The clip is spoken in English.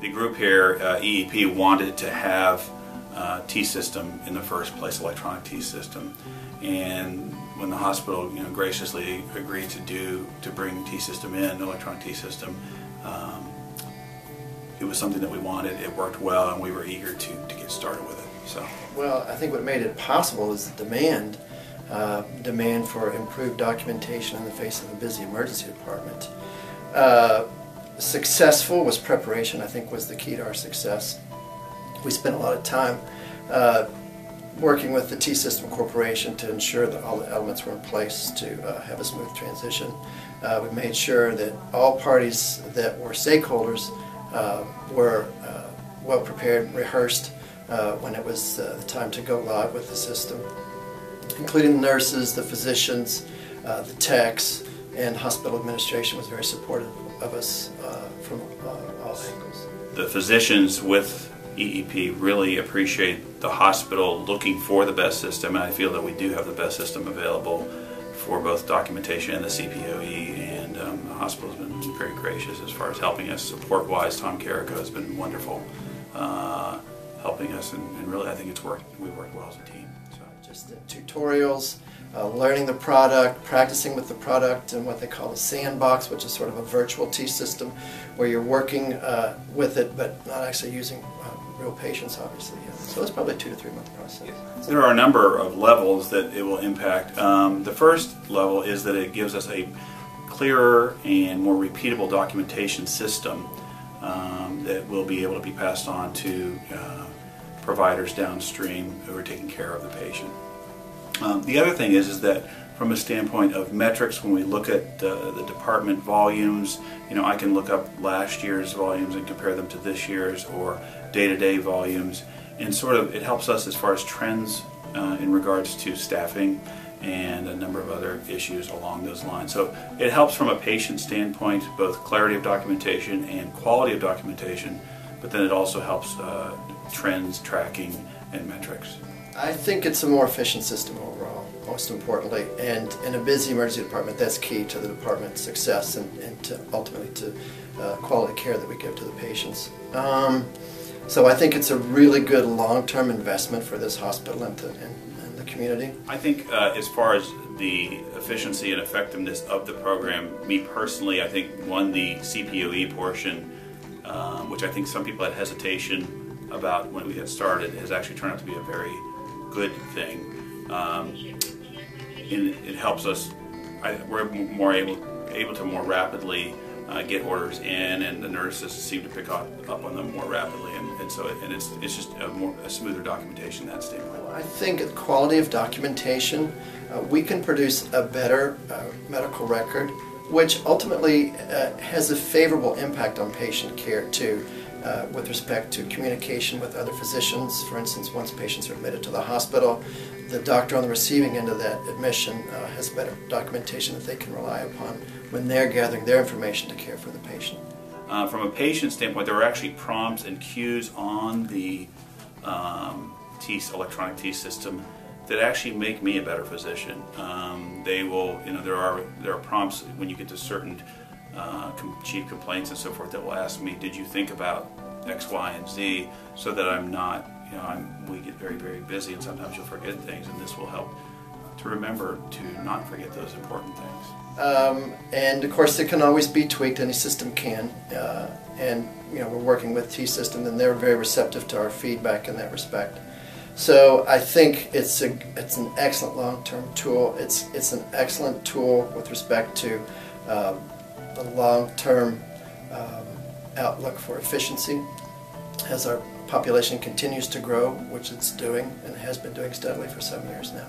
the group here, EEP, wanted to have T system in the first place, electronic T system, and when the hospital graciously agreed to bring T system in, electronic T system, it was something that we wanted. It worked well, and we were eager to get started with it. So, well, I think what made it possible is the demand for improved documentation in the face of a busy emergency department. Successful was preparation, I think, was the key to our success. We spent a lot of time working with the T System Corporation to ensure that all the elements were in place to have a smooth transition. We made sure that all parties that were stakeholders were well prepared, rehearsed when it was the time to go live with the system, including the nurses, the physicians, the techs, and hospital administration was very supportive of us from all angles. The physicians with EEP really appreciate the hospital looking for the best system, and I feel that we do have the best system available for both documentation and the CPOE, and the hospital has been very gracious as far as helping us support-wise. Tom Carrico has been wonderful helping us, and really I think we've worked well as a team. So. Just the tutorials, learning the product, practicing with the product in what they call a sandbox, which is sort of a virtual T system where you're working with it but not actually using real patients, obviously. So it's probably a 2 to 3 month process. There are a number of levels that it will impact. The first level is that it gives us a clearer and more repeatable documentation system that will be able to be passed on to providers downstream who are taking care of the patient. The other thing is that from a standpoint of metrics, when we look at the department volumes, I can look up last year's volumes and compare them to this year's, or day-to-day volumes, and sort of it helps us as far as trends in regards to staffing and a number of other issues along those lines. So it helps from a patient standpoint, both clarity of documentation and quality of documentation, but then it also helps trends, tracking, and metrics. I think it's a more efficient system overall, most importantly, and in a busy emergency department, that's key to the department's success and to ultimately to quality care that we give to the patients. So I think it's a really good long-term investment for this hospital and the community. I think as far as the efficiency and effectiveness of the program, me personally, I think the CPOE portion, which I think some people had hesitation about when we had started, has actually turned out to be a very good thing. It helps us. We're more able to more rapidly get orders in, and the nurses seem to pick up on them more rapidly, and so it's just a smoother documentation in that standpoint. I think the quality of documentation, we can produce a better medical record, which ultimately has a favorable impact on patient care too. With respect to communication with other physicians. For instance, once patients are admitted to the hospital, the doctor on the receiving end of that admission has better documentation that they can rely upon when they're gathering their information to care for the patient. From a patient standpoint, there are actually prompts and cues on the electronic T system that actually make me a better physician. They will, there are prompts when you get to certain chief complaints and so forth that will ask me, did you think about X, Y, and Z, so that I'm not, we get very, very busy, and sometimes you'll forget things, and this will help to remember to not forget those important things. And of course it can always be tweaked, any system can, and we're working with T System, and they're very receptive to our feedback in that respect. So I think it's an excellent long-term tool. It's an excellent tool with respect to the long-term outlook for efficiency as our population continues to grow, which it's doing and has been doing steadily for some years now.